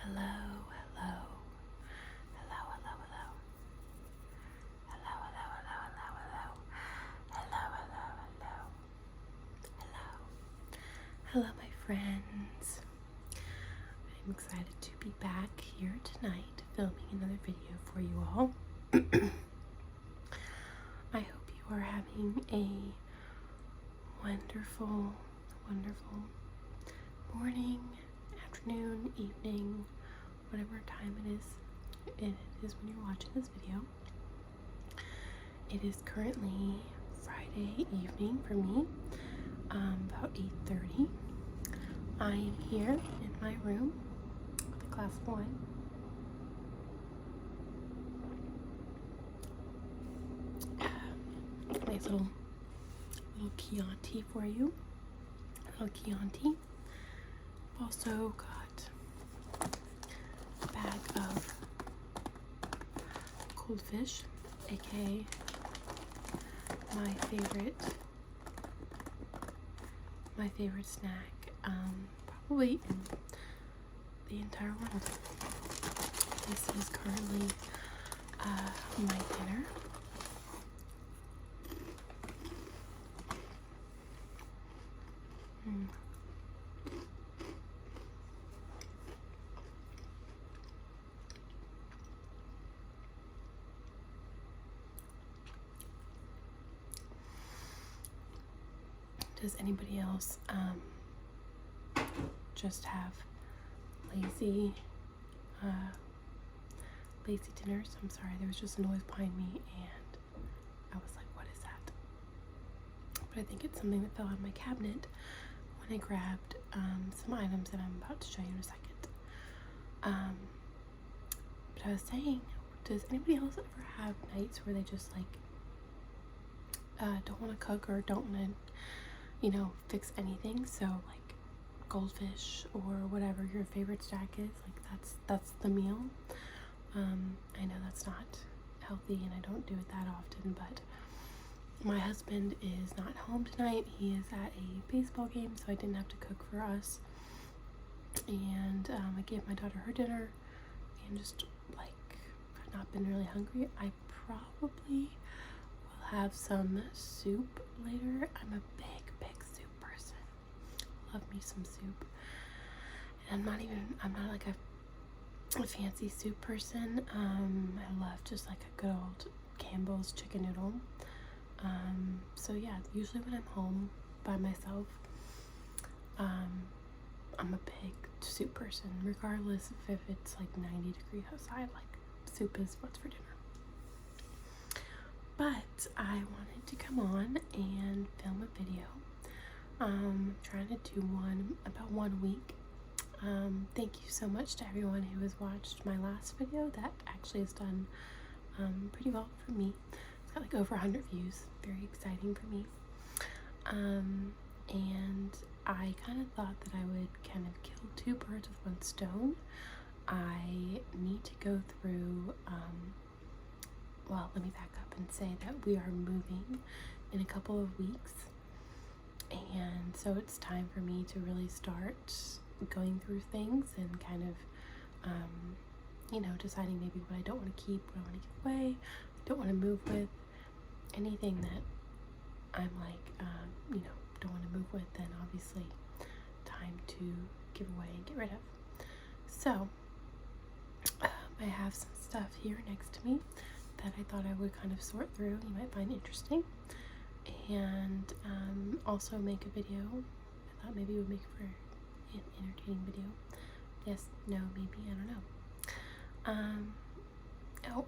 Hello, hello, hello, hello, hello, hello, hello, hello, hello, hello, hello, hello, hello, hello, my friends. I'm excited to be back here tonight filming another video for you all. I hope you are having a wonderful, wonderful morning, afternoon, evening, whatever time it is when you're watching this video. It is currently Friday evening for me, about 8:30. I am here in my room with a glass of wine. Nice little Chianti for you. A little Chianti. Also got a bag of cold fish, aka my favorite snack, probably in the entire world. This is currently my dinner. Does anybody else just have lazy dinners? I'm sorry, there was just a noise behind me and I was like, what is that? But I think it's something that fell out of my cabinet when I grabbed some items that I'm about to show you in a second. But I was saying, does anybody else ever have nights where they just like don't want to cook or don't want to fix anything? So like goldfish or whatever your favorite snack is, like that's the meal. I know that's not healthy and I don't do it that often, but my husband is not home tonight. He is at a baseball game, so I didn't have to cook for us. And I gave my daughter her dinner and just like not been really hungry. I probably will have some soup later. I'm a big soup person. Love me some soup. And I'm not like a fancy soup person. I love just like a good old Campbell's chicken noodle. So yeah, usually when I'm home by myself, I'm a big soup person, regardless of if it's like 90 degrees outside. Like soup is what's for dinner. But I wanted to come on and film a video. Trying to do one about 1 week. Thank you so much to everyone who has watched my last video. That actually has done pretty well for me. It's got like over 100 views. Very exciting for me. And I kind of thought that I would kind of kill two birds with one stone. I need to go through, well, let me back up and say that we are moving in a couple of weeks. And so it's time for me to really start going through things and kind of, deciding maybe what I don't want to keep, what I want to give away, don't want to move with, anything that I'm like, don't want to move with, then obviously time to give away and get rid of. So I have some stuff here next to me that I thought I would kind of sort through. You might find interesting, and also make a video. I thought maybe it would make for an entertaining video. Yes, no, maybe, I don't know.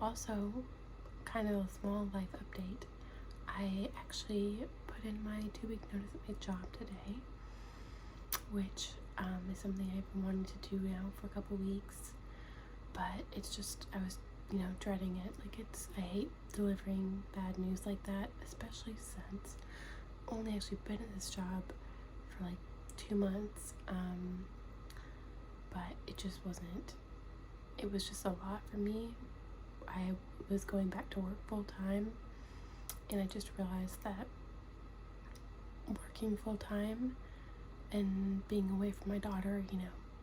Also, kind of a small life update. I actually put in my 2-week notice at my job today, which is something I've been wanting to do now for a couple weeks, but it's just, I was dreading it. Like I hate delivering bad news like that, especially since I've only actually been at this job for like 2 months, but it just wasn't, it was just a lot for me. I was going back to work full time, and I just realized that working full time and being away from my daughter,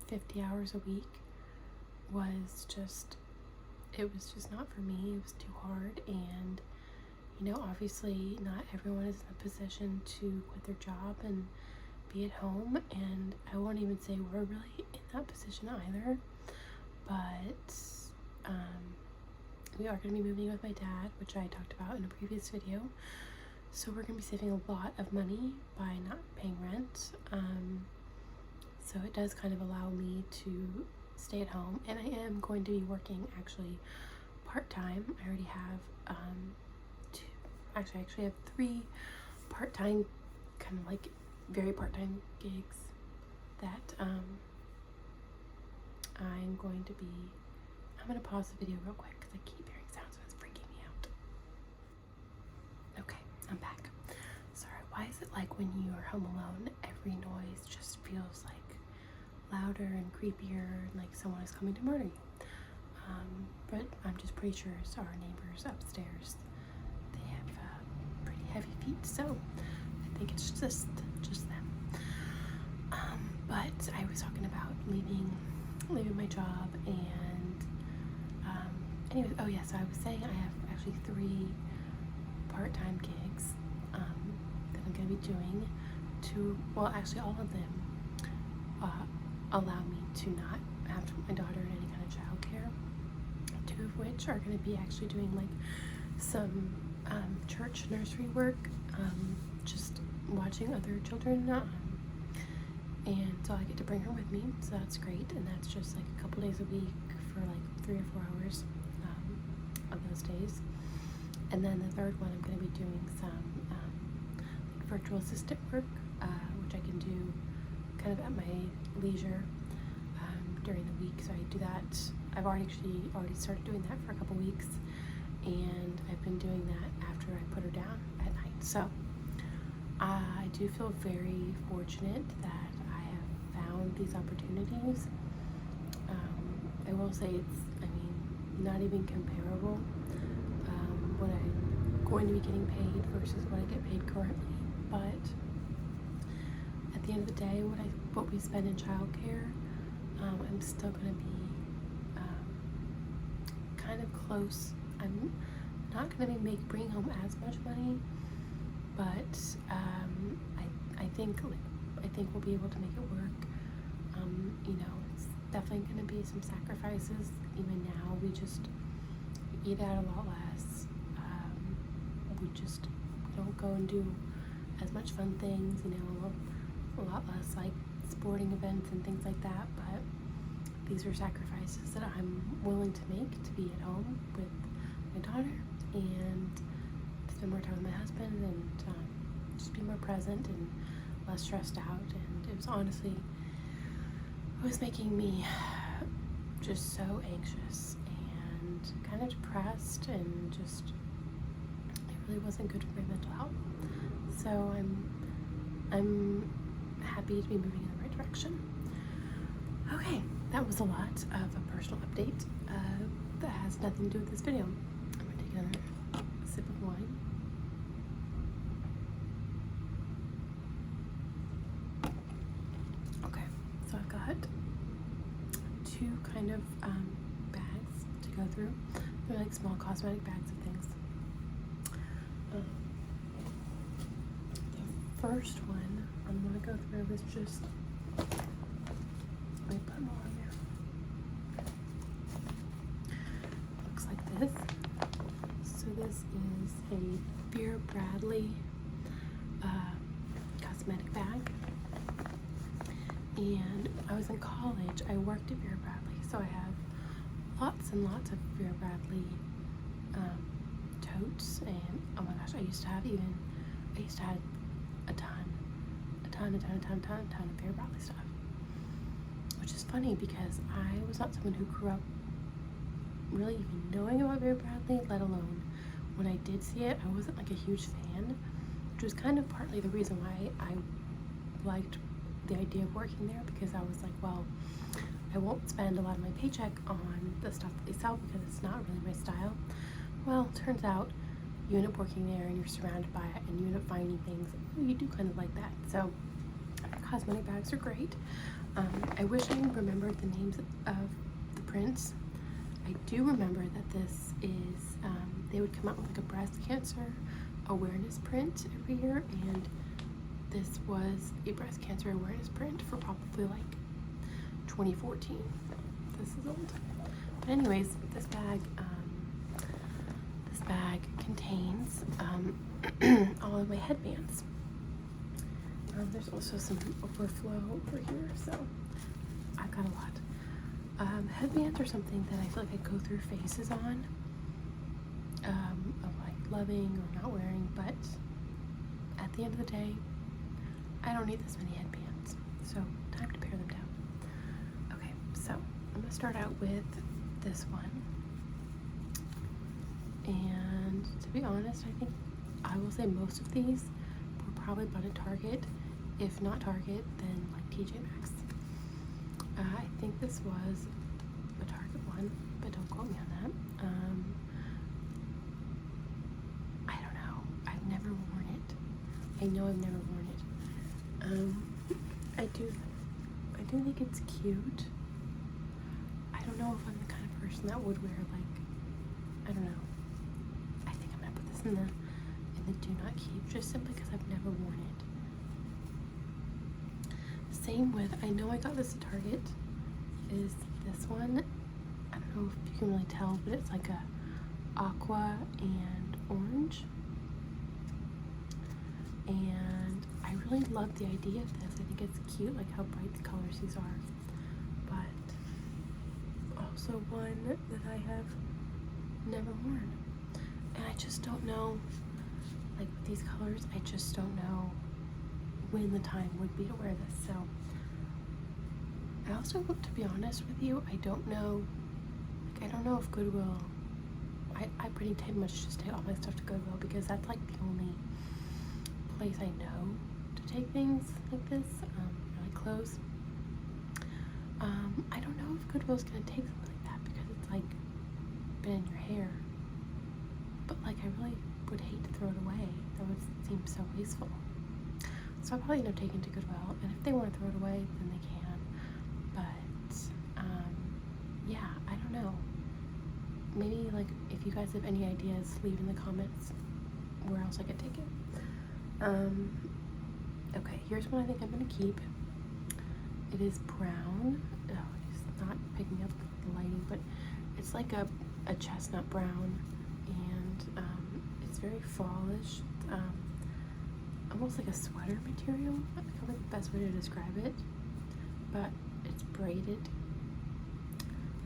50 hours a week was just, it was just not for me. It was too hard, and you know, obviously not everyone is in a position to quit their job and be at home, and I won't even say we're really in that position either, but we are going to be moving with my dad, which I talked about in a previous video. So we're going to be saving a lot of money by not paying rent. So it does kind of allow me to stay at home, and I am going to be working actually part-time. I already have I actually have 3 part-time, kind of like very part-time gigs that I'm going to be, I'm going to pause the video real quick because I keep hearing sounds and it's freaking me out. Okay, I'm back. Sorry, why is it like when you are home alone, every noise just feels like louder and creepier, and like someone is coming to murder you? But I'm just pretty sure it's our neighbors upstairs. They have pretty heavy feet, so I think it's just them. But I was talking about leaving my job, and anyways, oh yeah, so I was saying I have actually 3 part-time gigs that I'm going to be doing to, well, actually all of them allow me to not have to put my daughter in any kind of childcare. 2 of which are going to be actually doing like some church nursery work, just watching other children, and so I get to bring her with me, so that's great. And that's just like a couple days a week for like 3 or 4 hours of those days. And then the third one, I'm going to be doing some virtual assistant work, which I can do kind of at my leisure during the week. So I do that. I've already started doing that for a couple weeks, and I've been doing that after I put her down at night. So I do feel very fortunate that I have found these opportunities. I will say it's, I mean, not even comparable what I'm going to be getting paid versus what I get paid currently, but at the end of the day, what we spend in childcare, I'm still going to be kind of close. I'm not going to be bringing home as much money, but I think we'll be able to make it work. You know, it's definitely going to be some sacrifices. Even now, we eat out a lot less. We don't go and do as much fun things, you know, a lot less like sporting events and things like that, but these are sacrifices that I'm willing to make to be at home with my daughter and spend more time with my husband, and just be more present and less stressed out. And it was honestly, it was making me just so anxious and kind of depressed, and just, it really wasn't good for my mental health. So I'm happy to be moving in the right direction. Okay, that was a lot of a personal update that has nothing to do with this video. I'm gonna take another sip of wine. Okay, so I've got 2 kind of bags to go through. They're like small cosmetic bags of things. The first one I'm gonna go through is just, let me put more on there. Looks like this. So this is a Vera Bradley cosmetic bag. And when I was in college, I worked at Vera Bradley, so I have lots and lots of Vera Bradley totes, and oh my gosh, I used to have a ton of Vera Bradley stuff, which is funny because I was not someone who grew up really even knowing about Vera Bradley, let alone when I did see it, I wasn't like a huge fan, which was kind of partly the reason why I liked the idea of working there, because I was like, well, I won't spend a lot of my paycheck on the stuff that they sell because it's not really my style. Well, turns out you end up working there and you're surrounded by it, and you end up finding things you do kind of like that. So cosmetic bags are great. I wish I remembered the names of the prints. I do remember that this is, they would come out with like a breast cancer awareness print every year, and this was a breast cancer awareness print for probably like 2014. This is old. But anyways, this bag contains all of my headbands. There's also some overflow over here, so I've got a lot. Headbands are something that I feel like I go through phases on, of like loving or not wearing, but at the end of the day, I don't need this many headbands, so time to pare them down. Okay, so I'm going to start out with this one, and to be honest, I think I will say most of these were probably bought at Target. If not Target, then like TJ Maxx. I think this was a Target one, but don't quote me on that. I don't know. I've never worn it. I know I've never worn it. I do think it's cute. I don't know if I'm the kind of person that would wear like, I don't know. I think I'm gonna put this in the do not keep, just simply because I've never worn it. Same with, I know I got this at Target, is this one. I don't know if you can really tell, but it's like a aqua and orange. And I really love the idea of this. I think it's cute, like how bright the colors these are. But also one that I have never worn. And I just don't know, like with these colors, I just don't know when the time would be to wear this. So I also, to be honest with you, I don't know, like I don't know if Goodwill, I pretty much just take all my stuff to Goodwill because that's like the only place I know to take things like this, like clothes. I don't know if Goodwill's gonna take something like that because it's like been in your hair, but like I really would hate to throw it away. That would seem so wasteful. So I'll probably end up taking it to Goodwill, and if they want to throw it away, then they can. But yeah, I don't know. Maybe like if you guys have any ideas, leave in the comments where else I could take it. Okay, here's one I think I'm gonna keep. It is brown. Oh, it's not picking up the lighting, but it's like a chestnut brown, and it's very fallish. Almost like a sweater material. I feel like the best way to describe it, but it's braided.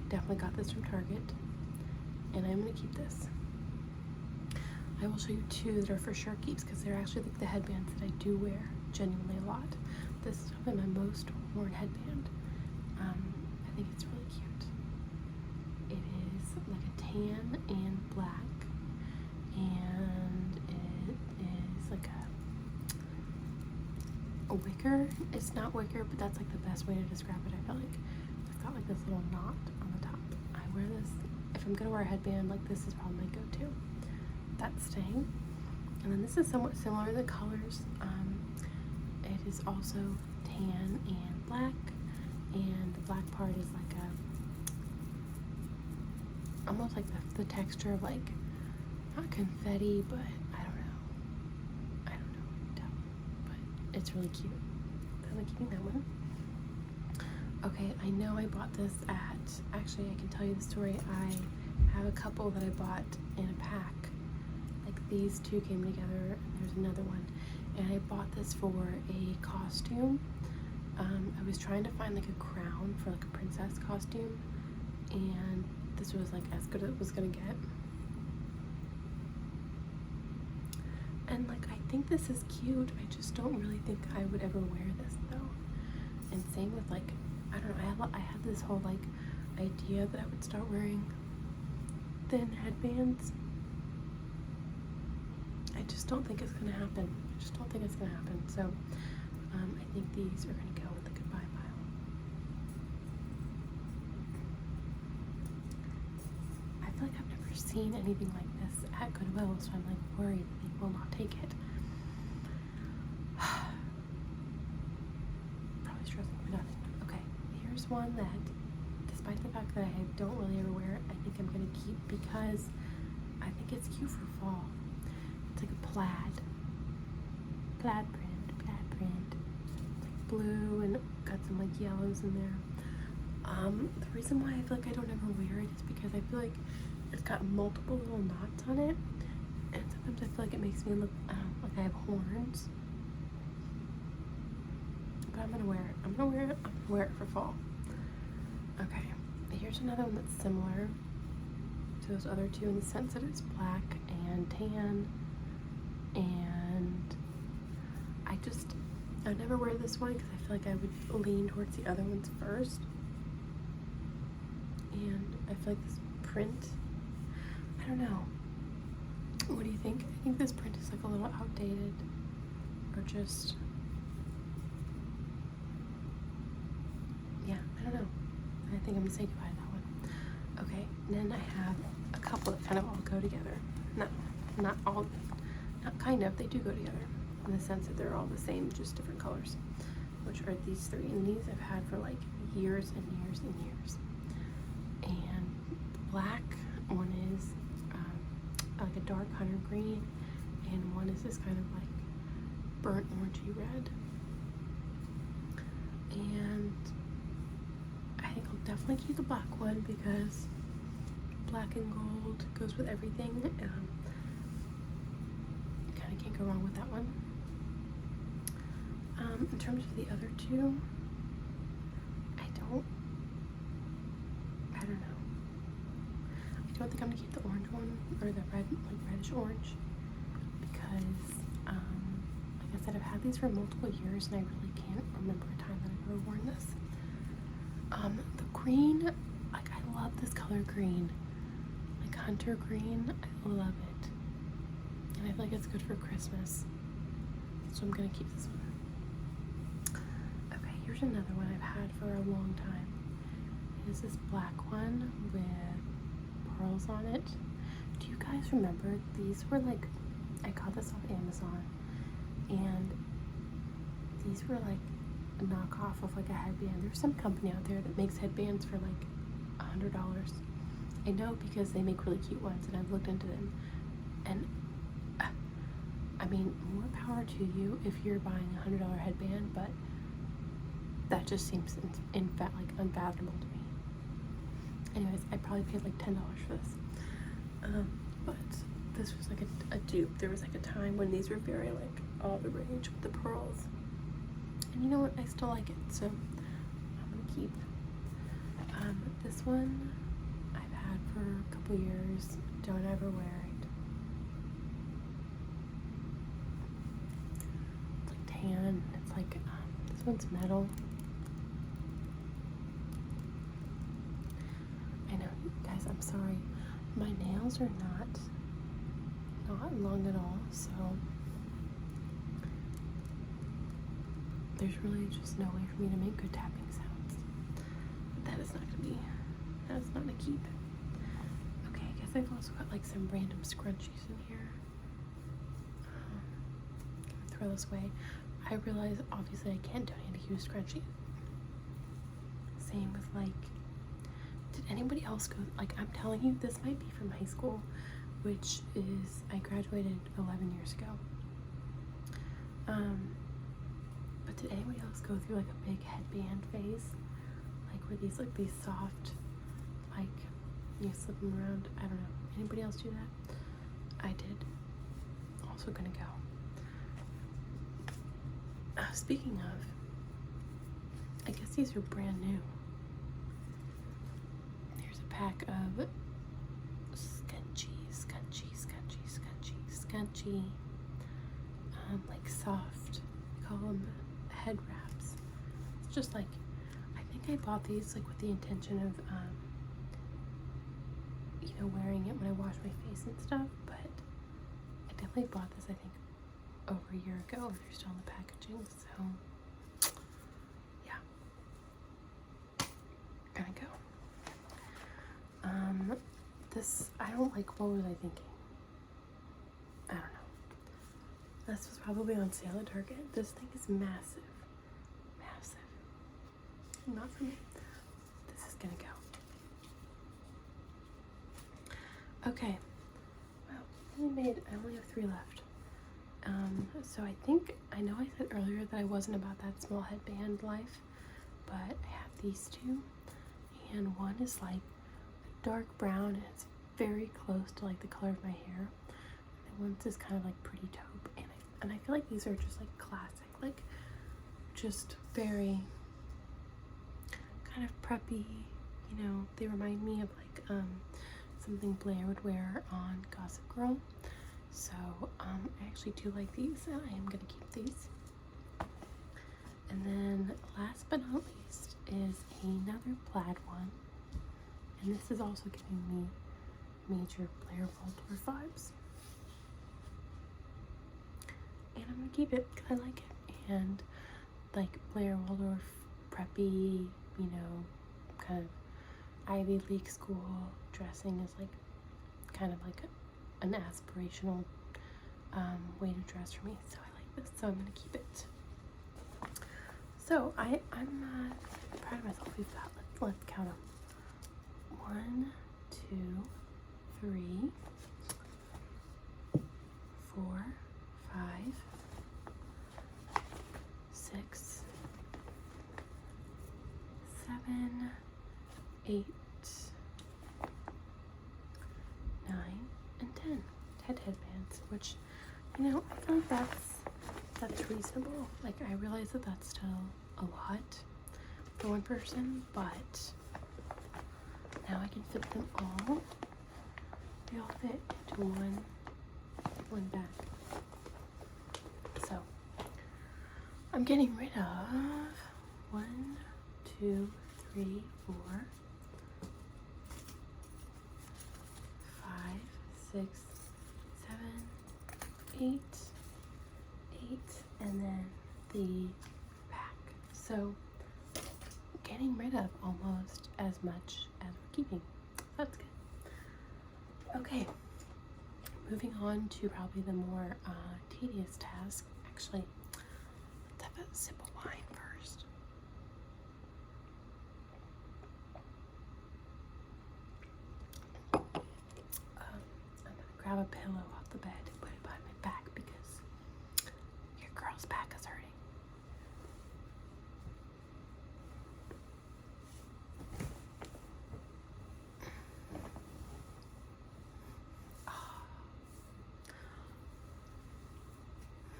Definitely got this from Target, and I'm gonna keep this. I will show you two that are for sure keeps because they're actually like the headbands that I do wear genuinely a lot. This is probably my most worn headband. I think it's really cute. It is like a tan and black, and it is like a wicker. It's not wicker, but that's like the best way to describe it. I feel like it's got like this little knot on the top. I wear this, if I'm gonna wear a headband, like this is probably my go-to. That's staying. And then this is somewhat similar, the colors. It is also tan and black, and the black part is like almost like the texture of like, not confetti, but I don't know tell, but it's really cute. I'm keeping that one. Okay, I know I bought this at, actually I can tell you the story. I have a couple that I bought in a pack. Like these two came together, and there's another one. And I bought this for a costume. I was trying to find like a crown for like a princess costume, and this was like as good as it was gonna get. And like I think this is cute. I just don't really think I would ever wear this though. And same with like, I don't know, I had this whole like idea that I would start wearing thin headbands. I just don't think it's gonna happen. So I think these are gonna go in the goodbye pile. I feel like I've never seen anything like this at Goodwill, so I'm like worried that they will not take it. Probably struggling for nothing. Okay, here's one that this despite the fact that I don't really ever wear it, I think I'm gonna keep because I think it's cute for fall. It's like a plaid print. It's like blue and got some like yellows in there. The reason why I feel like I don't ever wear it is because I feel like it's got multiple little knots on it, and sometimes I feel like it makes me look like I have horns. But I'm gonna wear it. I'm gonna wear it for fall. Okay, here's another one that's similar to those other two in the sense that it's black and tan, and I never wear this one because I feel like I would lean towards the other ones first. And I feel like this print, I don't know. What do you think? I think this print is like a little outdated, or just, yeah, I don't know. I think I'm gonna say goodbye to that one. Okay, and then I have a couple that kind of all go together. Not all, not kind of, they do go together in the sense that they're all the same, just different colors, which are these three. And these I've had for like years and years and years. And the black one is like a dark hunter green, and one is this kind of like burnt orangey red. And I think I'll definitely keep the black one because black and gold goes with everything. You kind of can't go wrong with that one. In terms of the other two, I don't know. I don't think I'm gonna keep the orange one, or the red, like reddish orange, because like I said, I've had these for multiple years and I really can't remember a time that I've ever worn this. The green, like I love this color green, like hunter green. I love it, and I feel like it's good for Christmas, so I'm gonna keep this one. Okay, here's another one I've had for a long time. It is this black one with pearls on it. Do you guys remember these were like, I got this off Amazon, and these were like a knockoff of like a headband. There's some company out there that makes headbands for like $100. I know because they make really cute ones, and I've looked into them, and I mean, more power to you if you're buying a $100 headband, but that just seems like unfathomable to me. Anyways, I probably paid like $10 for this, but this was like a dupe. There was like a time when these were very like all the rage with the pearls, and you know what, I still like it, so I'm gonna keep. This one I've had for a couple years, don't ever wear it. It's like tan, it's like, this one's metal. I know, guys, I'm sorry, my nails are not long at all, so there's really just no way for me to make good tapping sounds. But that is not gonna keep. Okay, I guess I've also got like some random scrunchies in here. Gonna throw this away. I realize obviously I can't donate a huge scrunchie. Same with like, did anybody else go, like, I'm telling you, this might be from high school, which is, I graduated 11 years ago. But did anybody else go through like a big headband phase? Like where these soft, like you slip them around? I don't know. Anybody else do that? I did. Also gonna go. Speaking of, I guess these are brand new. Here's a pack of scrunchy, like soft, we call them head wraps. It's just like, I think I bought these like with the intention of, you know, wearing it when I wash my face and stuff, but I definitely bought this, I think, over a year ago. They're still in the packaging, so yeah, gonna go. This, I don't like, what was I thinking? I don't know. This was probably on sale at Target. This thing is massive. Not for me. This is gonna go. Okay. Wow, I only have 3 left. So I know I said earlier that I wasn't about that small headband life, but I have these 2, and one is like dark brown and it's very close to like the color of my hair. And one's is kind of like pretty taupe, and I feel like these are just like classic, like just very kind of preppy, you know. They remind me of like something Blair would wear on Gossip Girl. So I actually do like these, and I am gonna keep these. And then last but not least is another plaid one, and this is also giving me major Blair Waldorf vibes. And I'm gonna keep it because I like it, and like Blair Waldorf preppy, you know, kind of Ivy League school dressing is like kind of like an aspirational way to dress for me, so I like this, so I'm gonna keep it. So I'm proud of myself. We've got, let's count them. 1, 2, 3, 4, 5, 6, 7, 8, 9, and 10 headbands, which, you know, I feel like that's reasonable. Like, I realize that that's still a lot for one person, but now I can fit them all. They all fit into one bag. So I'm getting rid of 1, 2, 3, 4, 5, 6, 7, 8, and then the back. So getting rid of almost as much as we're keeping. That's good. Okay, moving on to probably the more tedious task. Actually, let's have a sip of wine first. I'm gonna grab a pillow off the bed and put it behind my back because your girl's back is hurting.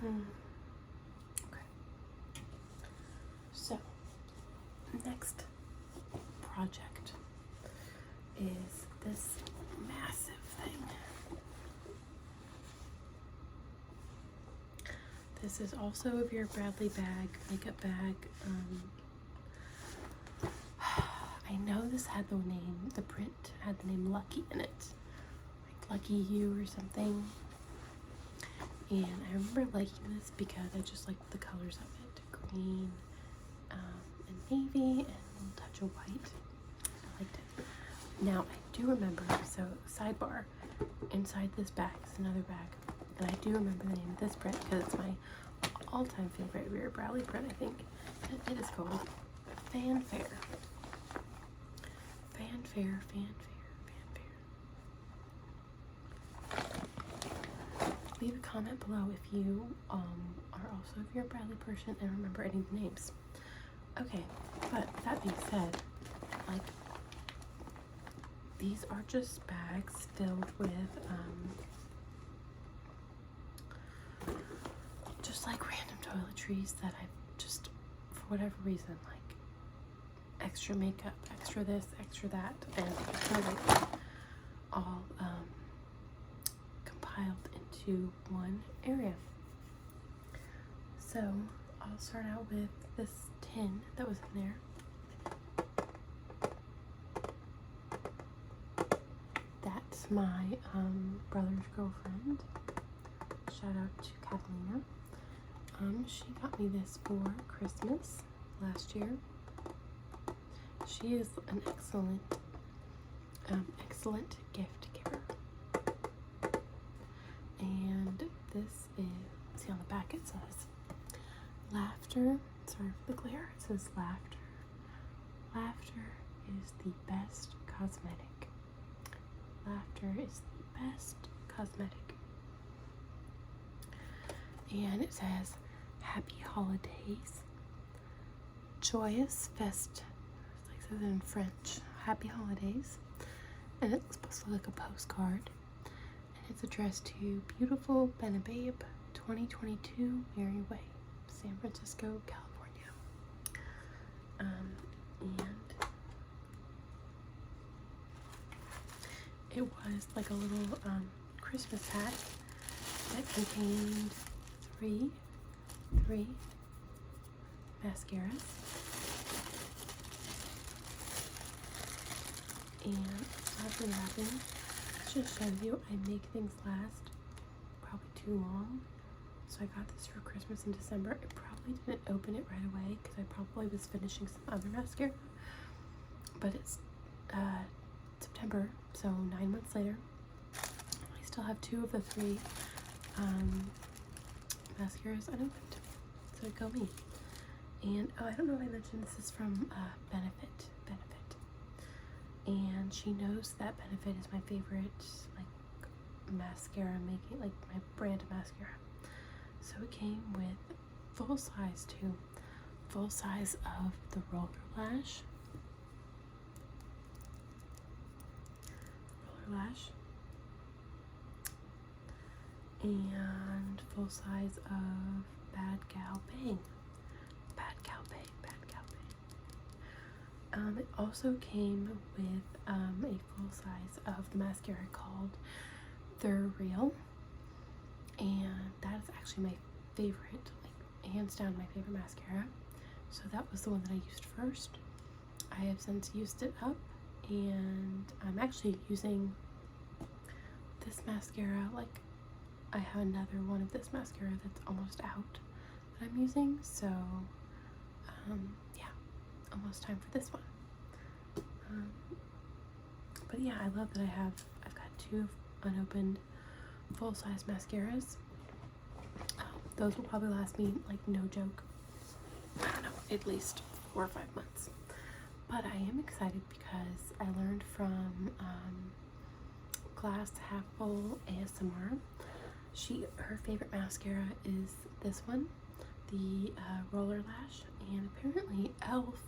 Okay. So, next project is this massive thing. This is also a Vera Bradley bag, makeup bag. I know this had the print had the name Lucky in it, like Lucky You or something. And I remember liking this because I just liked the colors of it, green and navy and a little touch of white. I liked it. Now I do remember, so sidebar, inside this bag is another bag, and I do remember the name of this print because it's my all-time favorite Vera Bradley print, I think. It is called Fanfare. Fanfare, Fanfare, Fanfare. Leave a comment below if you are also a Vera Bradley person and remember any of the names. Okay, but that being said, like, these are just bags filled with just like random toiletries that I've just, for whatever reason, like extra makeup, extra this, extra that, and extra like all compiled into one area. So I'll start out with this tin that was in there. That's my brother's girlfriend. Shout out to Catalina. She got me this for Christmas last year. She is an excellent gift giver. And this is, see on the back it says, laughter, sorry for the glare, it says laughter. Laughter is the best cosmetic. laughter is the best cosmetic. And it says, Happy Holidays. Joyous Fest. Like it says it in French. Happy Holidays. And it's supposed to look like a postcard. And it's addressed to Beautiful Benababe, 2022, Mary Way, San Francisco, California. And it was like a little Christmas hat that contained three mascaras. And after wrapping, just show you, I make things last probably too long. So I got this for Christmas in December. I probably didn't open it right away because I probably was finishing some other mascara. But it's September, so 9 months later. I still have 2 of the 3 mascaras unopened. So go me. And I don't know if I mentioned this is from Benefit. And she knows that Benefit is my favorite like mascara making, like my brand of mascara. So it came with full size too. Full size of the Roller Lash. And full size of Bad Gal Bang. It also came with a full size of the mascara called The Real, and that is actually my favorite, like hands down my favorite mascara. So that was the one that I used first. I have since used it up, and I'm actually using this mascara. Like I have another one of this mascara that's almost out that I'm using. So yeah, almost time for this one. But yeah, I love that I've got 2 unopened full-size mascaras. Those will probably last me, like, no joke, I don't know, at least 4 or 5 months. But I am excited because I learned from Glass Half Full ASMR. Her favorite mascara is this one, the Roller Lash, and apparently Elf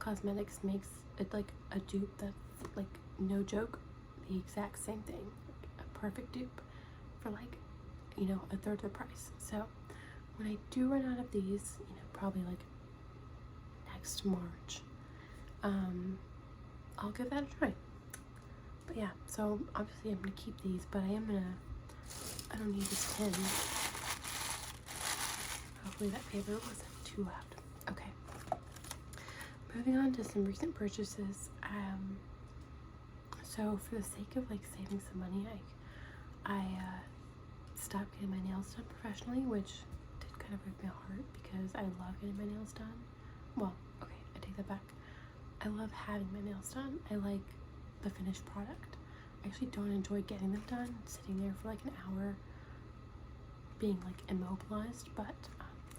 Cosmetics makes it like a dupe that's like, no joke, the exact same thing, like a perfect dupe for like, you know, a third of the price. So when I do run out of these, you know, probably like next March, I'll give that a try. But yeah, so obviously I'm gonna keep these, but I don't need this tin. Hopefully that paper wasn't too loud. Okay. Moving on to some recent purchases. So for the sake of like saving some money, I stopped getting my nails done professionally, which did kind of break my heart because I love getting my nails done. Well, okay, I take that back. I love having my nails done. I like the finished product. I actually don't enjoy getting them done, sitting there for like an hour being like immobilized, but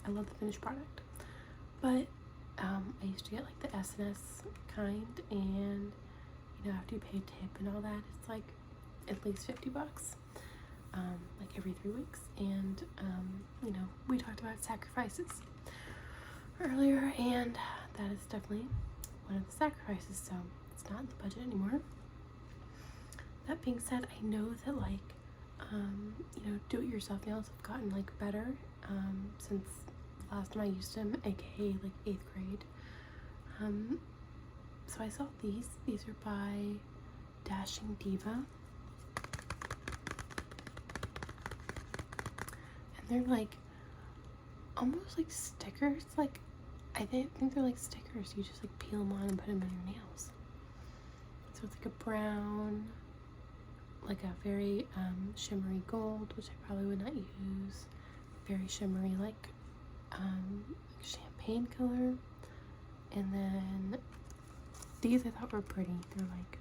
I love the finished product. But I used to get like the S&S kind, and you know, after you pay tip and all that, it's like at least $50, like every 3 weeks. And you know, we talked about sacrifices earlier, and that is definitely one of the sacrifices, so it's not in the budget anymore. That being said, I know that like you know, do-it-yourself nails have gotten like better since the last time I used them, aka like 8th grade. So I saw these are by Dashing Diva, and they're like almost like stickers. Like I think they're like stickers. You just like peel them on and put them in your nails. So it's like a brown, like a very shimmery gold, which I probably would not use. Very shimmery, like champagne color. And then these I thought were pretty. They're like,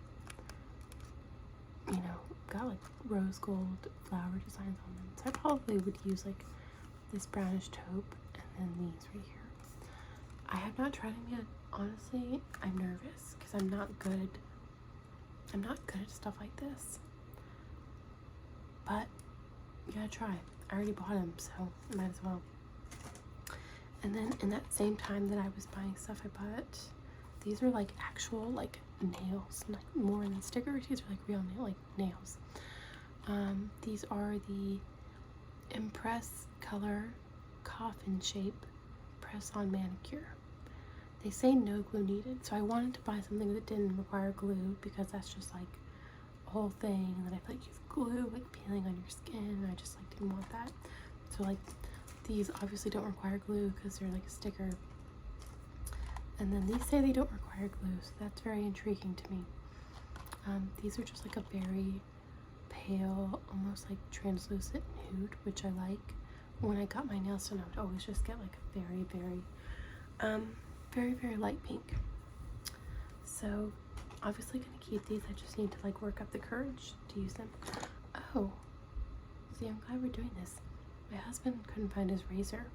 you know, got like rose gold flower designs on them. So I probably would use like this brownish taupe and then these right here. I have not tried them yet. Honestly, I'm nervous because I'm not good I'm not good at stuff like this, but you gotta try. I already bought them, so I might as well. And then in that same time that I was buying stuff, I bought, these are like actual like nails, like more than stickers. These are like real nails. These are the Impress Color Coffin Shape Press-On Manicure. They say no glue needed, so I wanted to buy something that didn't require glue because that's just like a whole thing, and then I feel like you have glue like peeling on your skin, and I just like didn't want that. So like these obviously don't require glue because they're like a sticker, and then these say they don't require glue, so that's very intriguing to me. These are just like a very pale, almost like translucent nude, which I like. When I got my nails done, I would always just get like a very light pink. So obviously gonna keep these. I just need to like work up the courage to use them. Oh, see, I'm glad we're doing this. My husband couldn't find his razor.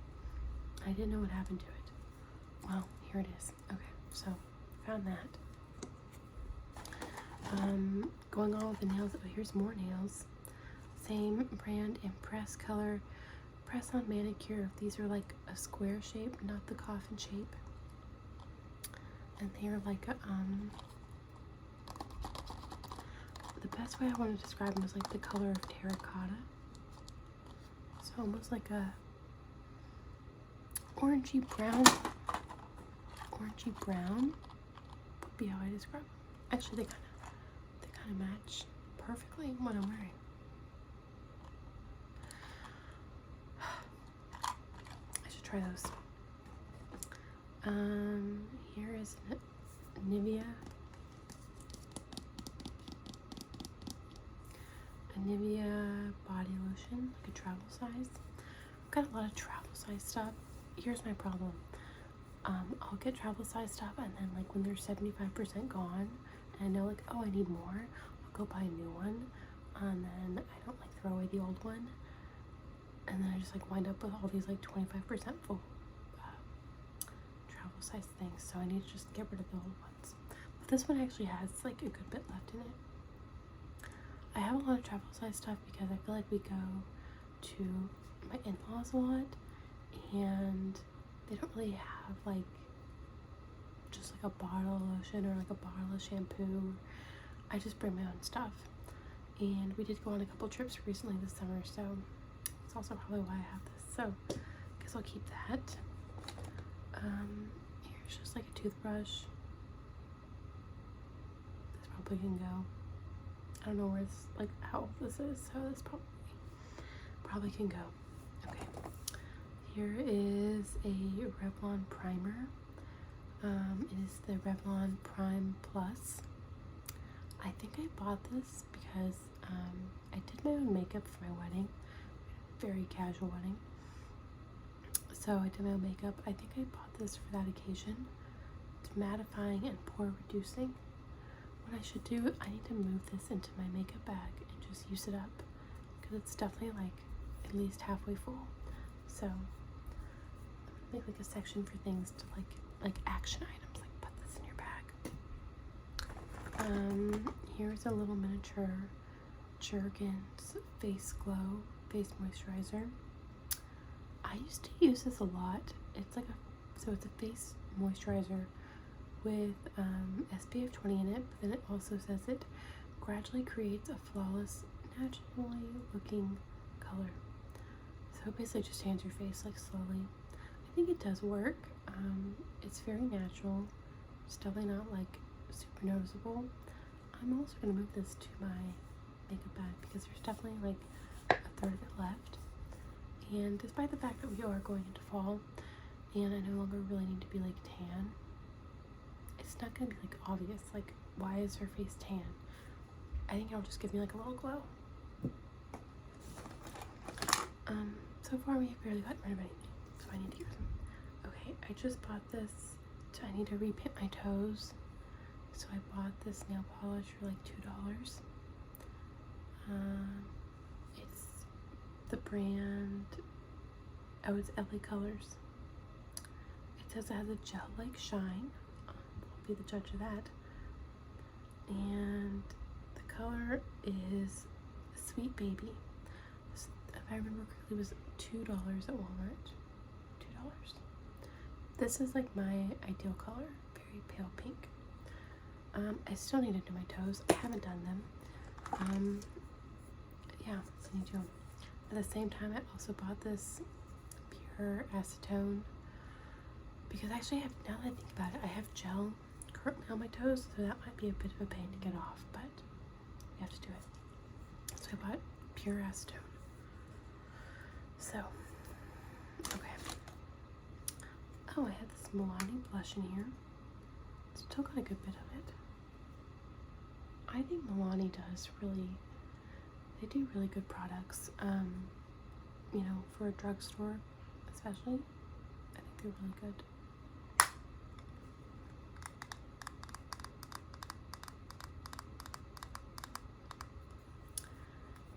I didn't know what happened to it. Well, here it is. Okay, so found that. Going on with the nails. Oh, here's more nails. Same brand, Impress Color Press-On Manicure. These are like a square shape, not the coffin shape. And they are like a, the best way I want to describe them is like the color of terracotta. So almost like a orangey brown would be how I describe them. Actually, they kind of match perfectly what I'm wearing. I should try those. Here is Nivea body lotion, like a travel size. I've got a lot of travel size stuff. Here's my problem. I'll get travel size stuff, and then like when they're 75% gone, and I know like, oh, I need more, I'll go buy a new one, and then I don't like throw away the old one, and then I just like wind up with all these like 25% full travel size things. So I need to just get rid of the old ones. But this one actually has like a good bit left in it. I have a lot of travel size stuff because I feel like we go to my in-laws a lot, and they don't really have like just like a bottle of lotion or like a bottle of shampoo. I just bring my own stuff, and we did go on a couple trips recently this summer, so it's also probably why I have this. So I guess I'll keep that. Here's just like a toothbrush. This probably can go. I don't know where this, like how old this is, so this probably can go. Okay. Here is a Revlon primer. It is the Revlon Prime Plus. I think I bought this because I did my own makeup for my wedding. Very casual wedding. So I did my own makeup. I think I bought this for that occasion. It's mattifying and pore reducing. What I should do, I need to move this into my makeup bag and just use it up, because it's definitely like at least halfway full. So make like a section for things to like action items, like put this in your bag. Here's a little miniature Jergens Face Glow face moisturizer. I used to use this a lot. It's like it's a face moisturizer with SPF 20 in it, but then it also says it gradually creates a flawless, naturally looking color. So it basically just tans your face like slowly. I think it does work. It's very natural. It's definitely not like super noticeable. I'm also going to move this to my makeup bag because there's definitely like a third of it left. And despite the fact that we are going into fall and I no longer really need to be like tan, it's not going to be like obvious, like why is her face tan? I think it'll just give me like a little glow. So far we have barely gotten rid of anything, so I need to get some. Okay, I just bought this, so I need to repaint my toes. So I bought this nail polish for like $2. It's the brand, oh, it's LA Colors. It says it has a gel-like shine. I'll be the judge of that. And is Sweet Baby. If I remember correctly, it was $2 at Walmart. $2. This is like my ideal color, very pale pink. I still need to do my toes. I haven't done them. Yeah, I need to. At the same time, I also bought this pure acetone because actually, now that I think about it, I have gel currently on my toes, so that might be a bit of a pain to get off, but you have to do it. So I bought pure acetone. So, okay. Oh, I have this Milani blush in here. Still got a good bit of it. I think Milani they do really good products, you know, for a drugstore especially. I think they're really good.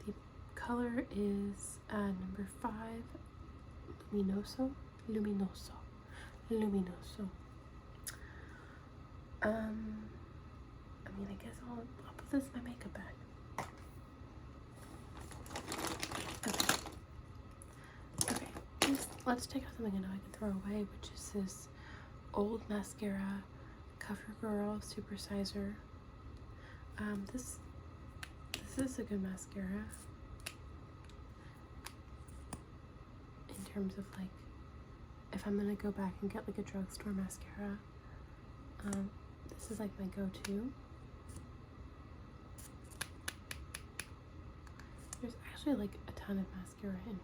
The color is number 5, Luminoso. I mean, I guess I'll put this in my makeup bag. Okay, let's take out something I know I can throw away, which is this old mascara, CoverGirl Supersizer. This is a good mascara in terms of like, if I'm gonna go back and get like a drugstore mascara, this is like my go-to. There's actually like a ton of mascara in here.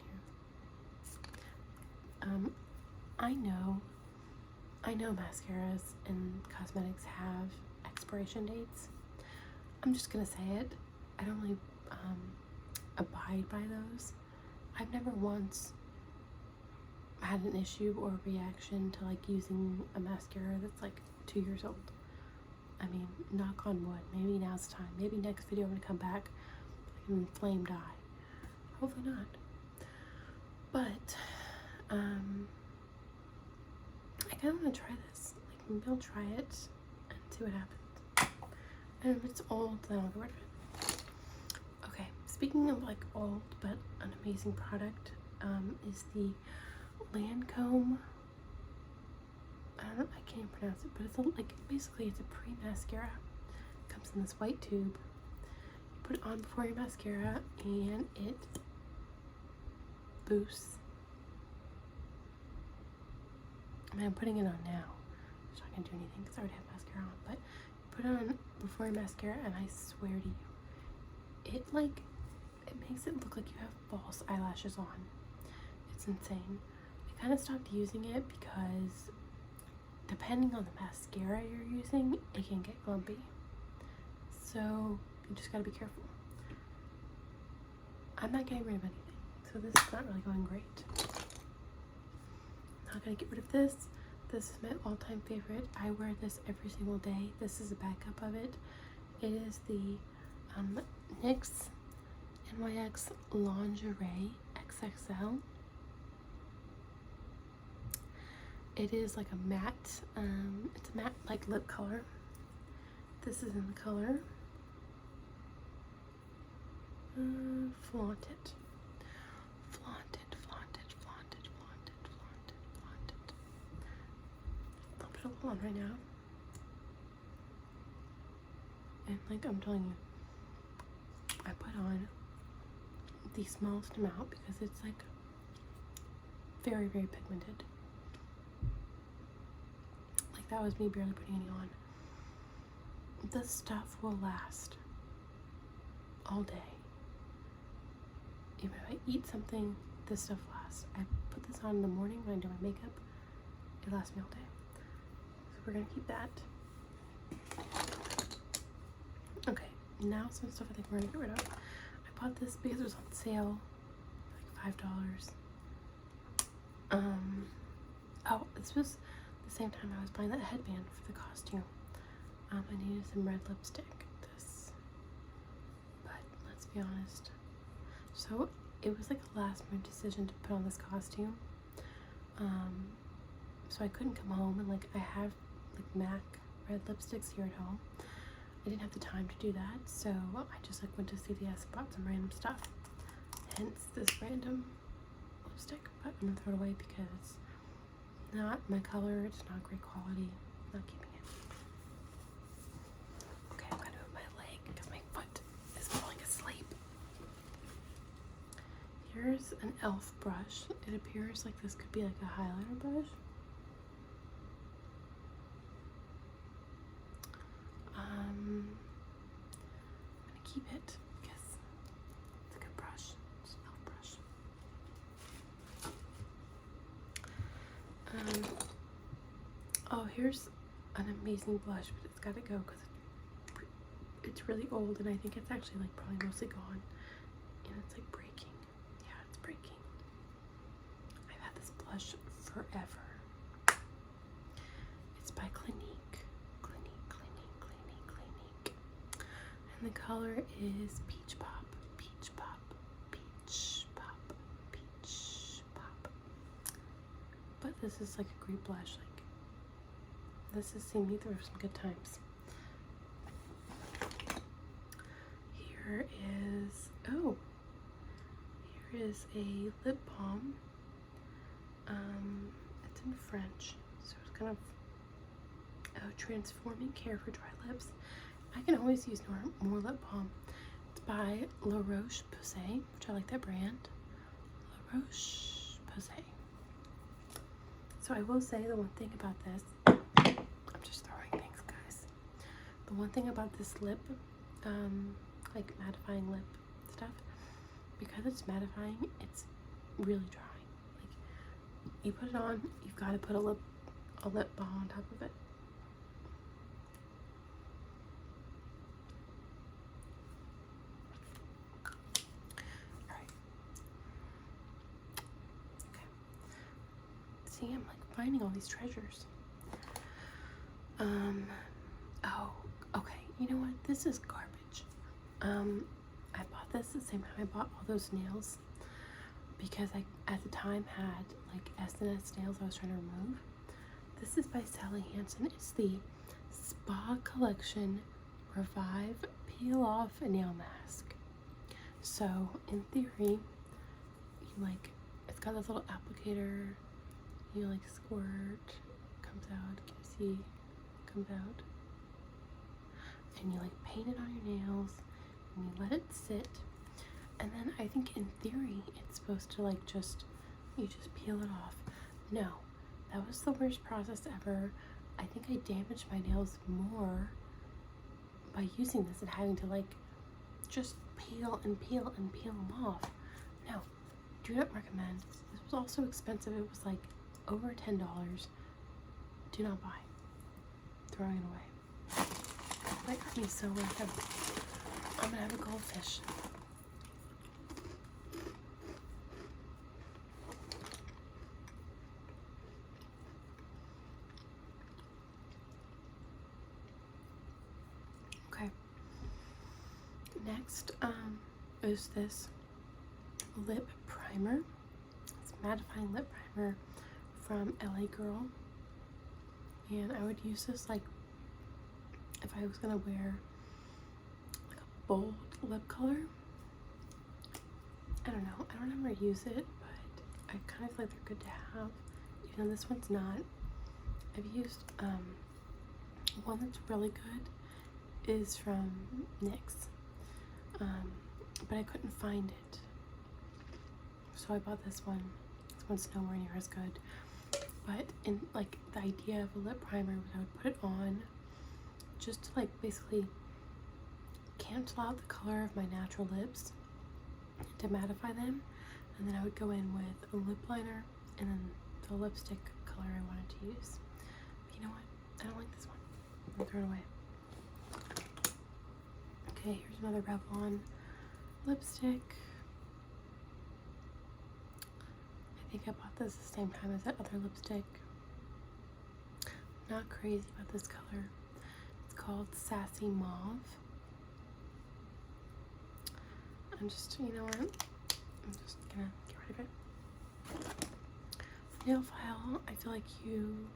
I know mascaras and cosmetics have expiration dates. I'm just gonna say it. I don't really abide by those. I've never once had an issue or reaction to like using a mascara that's like 2 years old. I mean, knock on wood. Maybe now's the time. Maybe next video I'm gonna come back like an inflamed eye. Hopefully not. But I kind of want to try this. Like, maybe I'll try it and see what happens. And if it's old, then I'll get rid of it. Okay, speaking of like old but an amazing product, is the Lancome. I can't even pronounce it, but it's basically it's a pre-mascara. It comes in this white tube. You put it on before your mascara, and it boosts. I mean, I'm putting it on now. I'm not gonna do anything because I already have mascara on. But you put it on before your mascara, and I swear to you, it makes it look like you have false eyelashes on. It's insane. I kind of stopped using it because depending on the mascara you're using, it can get clumpy. So you just gotta be careful. I'm not getting rid of anything, so this is not really going great. Not gonna get rid of this. This is my all-time favorite. I wear this every single day. This is a backup of it. It is the NYX NYX Lingerie XXL. It is like a matte, it's a matte like lip color. This is in the color Flaunt It. Flaunt It, flaunt it, flaunt it, flaunt it, flaunt it, flaunt it. I'll put it on right now. And like I'm telling you, I put on the smallest amount because it's like very, very pigmented. Like that was me barely putting any on. This stuff will last all day. Even if I eat something, this stuff lasts. I put this on in the morning when I do my makeup. It lasts me all day. So we're gonna keep that. Okay, now some stuff I think we're gonna get rid of. I bought this because it was on sale, like $5. Oh, this was the same time I was buying that headband for the costume. I needed some red lipstick. But let's be honest. So it was like a last minute decision to put on this costume. So I couldn't come home and like I have like MAC red lipsticks here at home. I didn't have the time to do that, so I just like went to CVS and bought some random stuff. Hence this random lipstick, but I'm gonna throw it away because it's not my color, it's not great quality. I'm not keeping it. Okay, I'm gonna move my leg because my foot is falling asleep. Here's an e.l.f. brush. It appears like this could be like a highlighter brush. I'm gonna keep it because it's a good brush. It's an e.l.f. brush. Oh, here's an amazing blush, but it's gotta go because it's really old, and I think it's actually like probably mostly gone, and it's like breaking. Yeah, it's breaking. I've had this blush forever. It's by Clinique. And the color is Peach Pop. Peach Pop. Peach Pop. Peach Pop. But this is like a great blush. Like, this has seen me through some good times. Here is a lip balm. It's in French, so it's kind of transforming care for dry lips. I can always use more lip balm. It's by La Roche-Posay, which I like that brand. La Roche-Posay. So I will say the one thing about this, I'm just throwing things, guys. The one thing about this lip, like mattifying lip stuff, because it's mattifying, it's really dry. Like, you put it on, you've got to put a lip balm on top of it. Alright. Okay. See, I'm like finding all these treasures. Oh, okay. You know what? This is garbage. I bought this the same time I bought all those nails because I, at the time, had like S&S nails I was trying to remove. This is by Sally Hansen. It's the Spa Collection Revive Peel Off Nail Mask. So, in theory, you like, it's got this little applicator, you like squirt, comes out, can you see, comes out, and you like paint it on your nails, and you let it sit, and then I think in theory it's supposed to like you just peel it off. No, that was the worst process ever. I think I damaged my nails more by using this and having to like just peel and peel and peel them off. No, do not recommend. This was also expensive. It was like over $10. Do not buy. Throwing it away. That got me so worked up. I'm gonna have a goldfish. Okay. Next, is this lip primer. It's a mattifying lip primer from LA Girl. And I would use this like if I was gonna wear like a bold lip color. I don't know. I don't ever use it, but I kind of feel like they're good to have. Even though this one's not. I've used one that's really good is from NYX. But I couldn't find it. So I bought this one. This one's nowhere near as good. But in like the idea of a lip primer was I would put it on just to like basically cancel out the color of my natural lips to mattify them, and then I would go in with a lip liner and then the lipstick color I wanted to use. But you know what? I don't like this one. I'm gonna throw it away. Okay, here's another Revlon lipstick. I think I bought this the same time as that other lipstick. Not crazy about this color. It's called Sassy Mauve. I'm just, you know what? I'm just gonna get rid of it. Nail file, I feel like you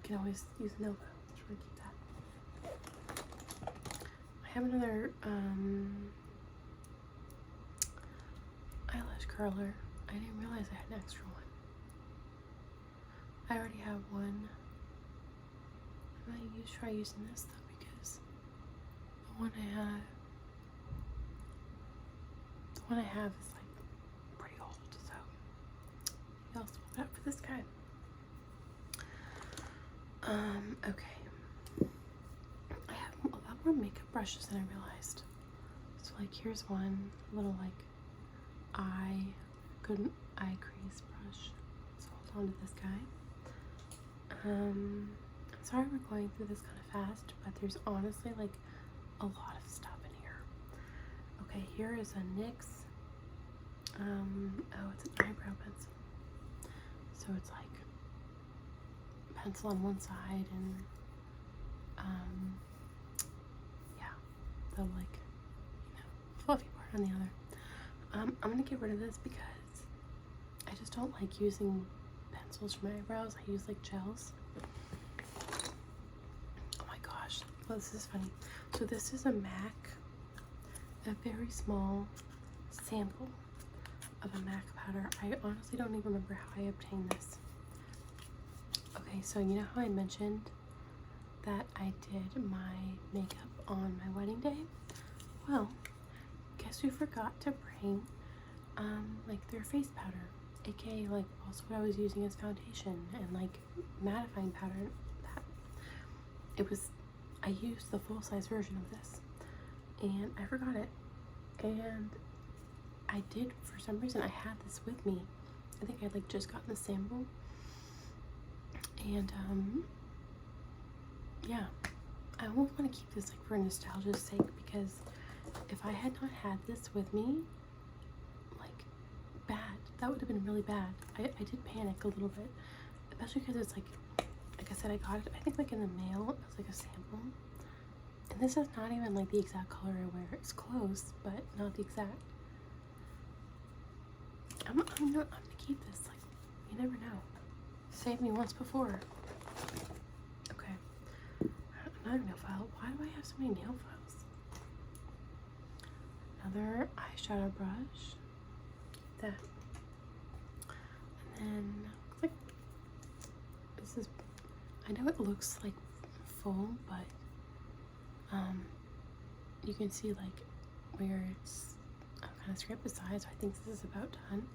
can always use a nail file. Let's really keep that. have another eyelash curler. I didn't realize I had an extra one. I already have one. I might try using this though, because the one I have is like pretty old, so maybe I'll swap it out for this guy. Okay. I have a lot more makeup brushes than I realized. So like here's one little like eye crease brush. So hold on to this guy. I'm sorry we're going through this kind of fast, but there's honestly like a lot of stuff in here. Okay, here is a NYX. Oh, it's an eyebrow pencil. So it's like pencil on one side and yeah, the like, you know, fluffy part on the other. I'm gonna get rid of this because I just don't like using pencils for my eyebrows. I use like gels. Oh my gosh, well, this is funny. So this is a MAC, a very small sample of a MAC powder. I honestly don't even remember how I obtained this. Okay, so you know how I mentioned that I did my makeup on my wedding day? Well, guess who forgot to bring like their face powder, aka like also what I was using as foundation and like mattifying powder. I used the full-size version of this and I forgot it, and I did, for some reason I had this with me. I think I'd like just gotten the sample, and yeah, I almost want to keep this like for nostalgia's sake, because if I had not had this with me, like bad, that would have been really bad. I did panic a little bit, especially because it's like I said, I got it I think like in the mail as like a sample, and this is not even like the exact color I wear. It's close, but not the exact. I'm gonna keep this, like, you never know. Saved me once before. Okay, another nail file. Why do I have so many nail files? Another eyeshadow brush. That. And then, looks like this is, I know it looks like full, but you can see like where it's kind of scraped the sides, so I think this is about done.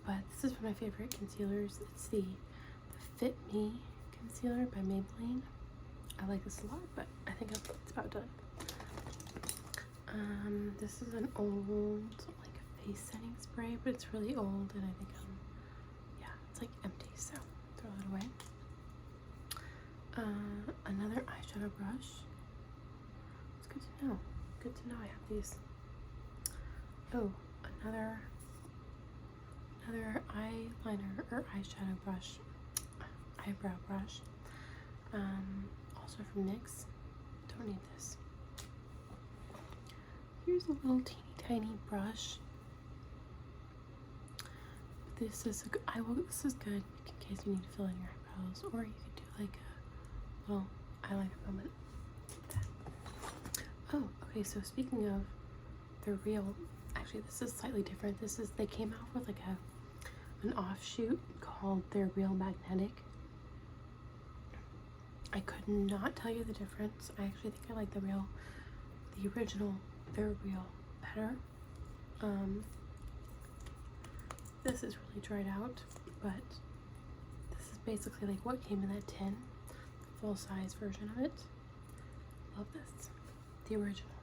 But this is one of my favorite concealers. It's the Fit Me concealer by Maybelline. I like this a lot, but I think it's about done. This is an old like face setting spray, but it's really old, and I think yeah, it's like empty, so throw it away. Another eyeshadow brush. It's good to know. Good to know I have these. Oh, another eyeliner or eyeshadow brush, eyebrow brush. Also from NYX. Don't need this. Here's a little teeny tiny brush. This is this is good in case you need to fill in your eyebrows, or you could do like a little eyeliner moment. Oh, okay. So speaking of the real, actually this is slightly different. They came out with like an offshoot called They're Real Magnetic. I could not tell you the difference. I actually think I like the original They're Real better. This is really dried out, but this is basically like what came in that tin, the full size version of it. Love this, the original.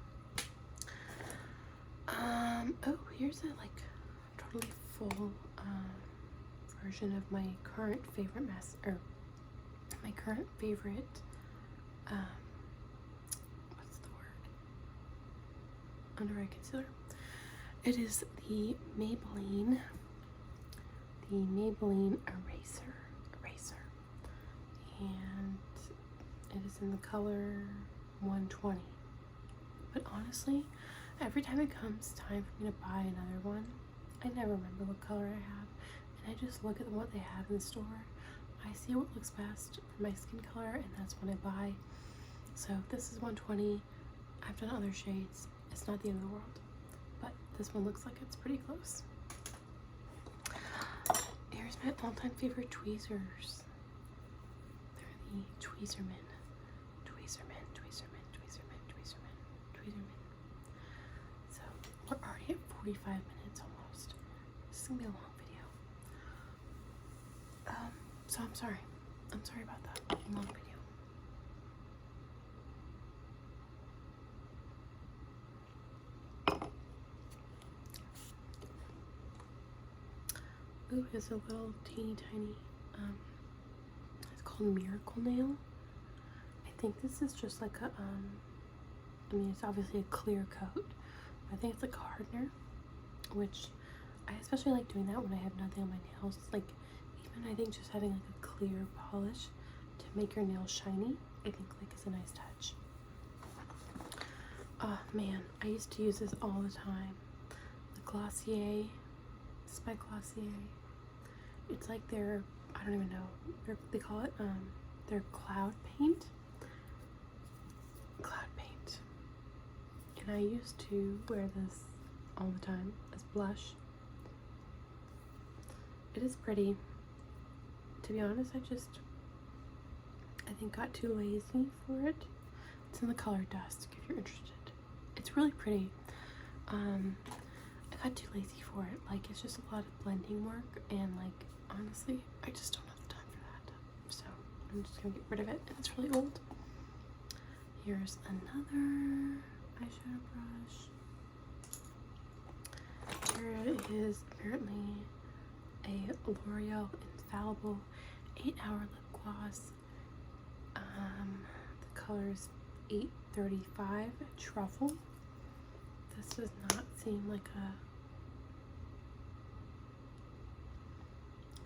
Oh, here's a like totally full version of my current favorite my current favorite what's the word? Under eye concealer. It is the Maybelline eraser, and it is in the color 120. But honestly, every time it comes time for me to buy another one, I never remember what color I have, and I just look at what they have in the store. I see what looks best for my skin color, and that's what I buy. So this is 120. I've done other shades. It's not the end of the world, but this one looks like it's pretty close. Here's my all-time favorite tweezers. They're the Tweezerman. Tweezerman, Tweezerman, Tweezerman, Tweezerman, Tweezerman. So we're already at 45 minutes almost. This is gonna be a long video. So I'm sorry. I'm sorry about that long video. Ooh, it's a little teeny tiny, it's called Miracle Nail. I think this is just like a, I mean, it's obviously a clear coat. I think it's like a hardener, which I especially like doing that when I have nothing on my nails. Like, even I think just having like a clear polish to make your nails shiny, I think like is a nice touch. Oh man, I used to use this all the time. The Glossier, this is by Glossier. It's like their, I don't even know, they call it, their cloud paint. Cloud paint. And I used to wear this all the time as blush. It is pretty. To be honest, I think got too lazy for it. It's in the color Dusk if you're interested. It's really pretty. I got too lazy for it. Like, it's just a lot of blending work, and like, honestly, I just don't have the time for that. So I'm just gonna get rid of it, and it's really old. Here's another eyeshadow brush. Here is apparently a L'Oreal Infallible 8-hour lip gloss. The color is 835 Truffle. This does not seem like a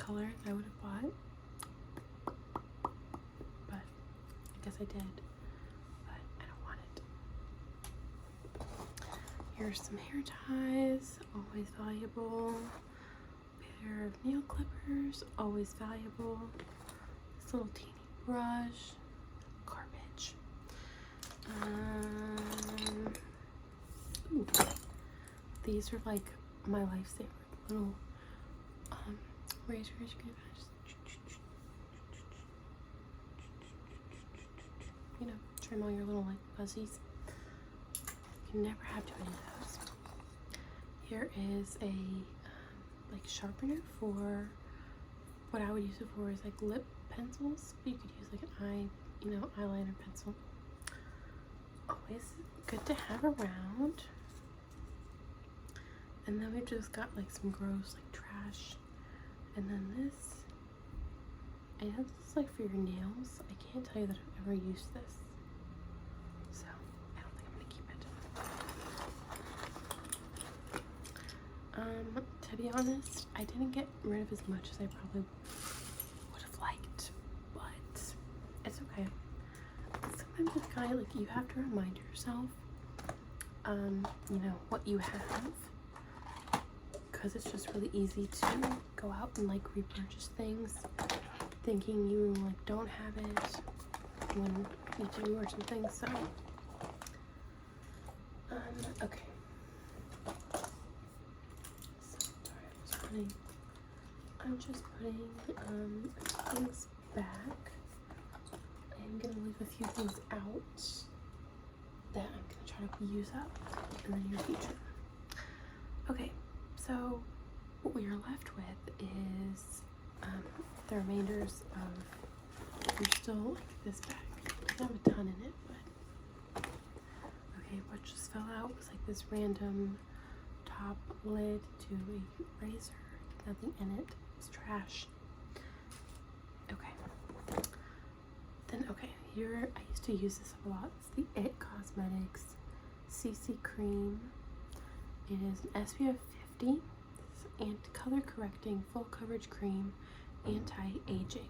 color that I would have bought, but I guess I did, but I don't want it. Here's some hair ties, always valuable. Pair of nail clippers, always valuable. This little teeny brush, garbage. Ooh. These are like my lifesaver. Little razors. You can just, you know, trim all your little like fuzzies. You can never have too many of those. Here is a like sharpener for what I would use it for is like lip pencils. But you could use like an eyeliner pencil. Always good to have around. And then we've just got like some gross like trash. And then this, I know this is like for your nails. I can't tell you that I've ever used this, so I don't think I'm gonna keep it. To be honest, I didn't get rid of as much as I probably would have liked, but it's okay. Sometimes it's kind of like you have to remind yourself, you know, what you have, because it's just really easy to go out and like repurchase things thinking you like don't have it when you do or something. So okay, so sorry, I'm just putting things back. I'm gonna leave a few things out that I'm gonna try to use up in the near future. Okay, so what we are left with is the remainders of, there's still like this bag. It doesn't have a ton in it, but okay, what just fell out was like this random top lid to a razor. Nothing in it. It's trash. Okay. Then okay, here I used to use this a lot. It's the It Cosmetics CC Cream. It is an SPF 50. It's color correcting full coverage cream, anti-aging,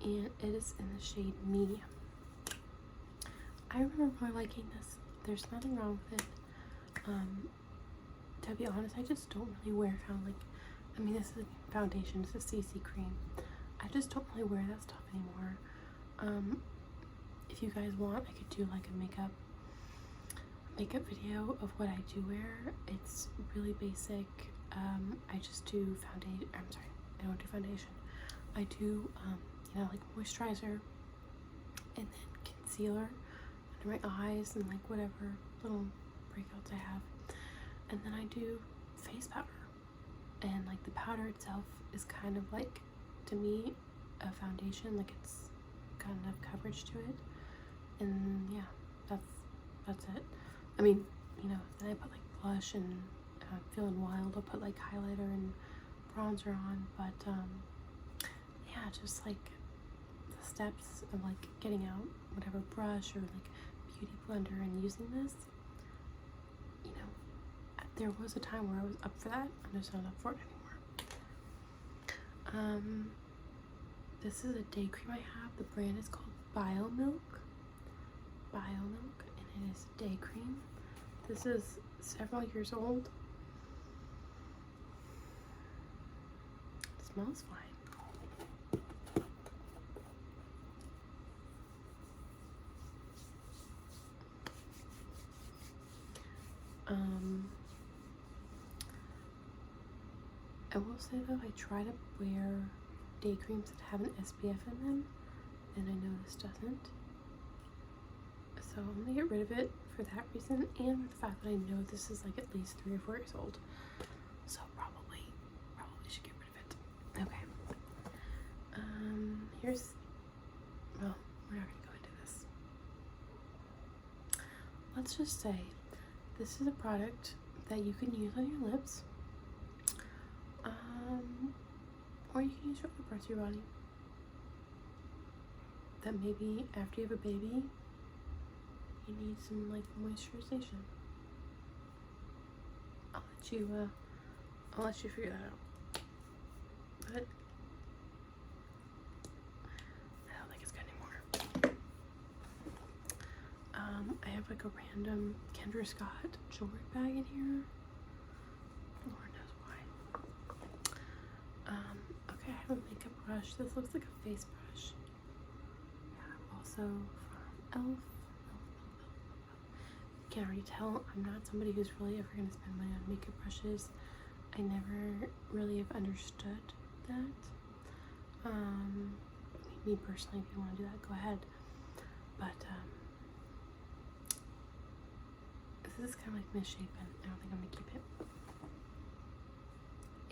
and it is in the shade medium. I remember really liking this. There's nothing wrong with it. To be honest, I just don't really wear I mean, this is a foundation, it's a CC cream. I just don't really wear that stuff anymore. If you guys want, I could do like a makeup makeup video of what I do wear. It's really basic. I just do foundation. I'm sorry, I don't do foundation. I do, you know, like moisturizer and then concealer under my eyes and like whatever little breakouts I have. And then I do face powder. And like the powder itself is kind of like, to me, a foundation. Like it's got enough coverage to it. And yeah, that's it. I mean, you know, then I put like blush and feeling wild, I'll put like highlighter and bronzer on. But yeah, just like the steps of like getting out whatever brush or like beauty blender and using this, you know, there was a time where I was up for that. I'm just not up for it anymore. This is a day cream I have. The brand is called Biomilk, and it is a day cream. This is several years old. It smells fine. I will say though, I try to wear day creams that have an SPF in them, and I know this doesn't. So I'm gonna get rid of it for that reason, and for the fact that I know this is like at least 3 or 4 years old. So probably should get rid of it. Okay. Well, we're not gonna go into this. Let's just say this is a product that you can use on your lips, or you can use for other parts of your body. That maybe after you have a baby, you need some like moisturization. I'll let you figure that out. But I don't think it's good anymore. I have like a random Kendra Scott jewelry bag in here. Lord knows why. Okay, I have a makeup brush. This looks like a face brush. Yeah, also from e.l.f. You can't already tell, I'm not somebody who's really ever going to spend money on makeup brushes. I never really have understood that. Me personally, if you want to do that, go ahead. But this is kind of like misshapen. I don't think I'm going to keep it.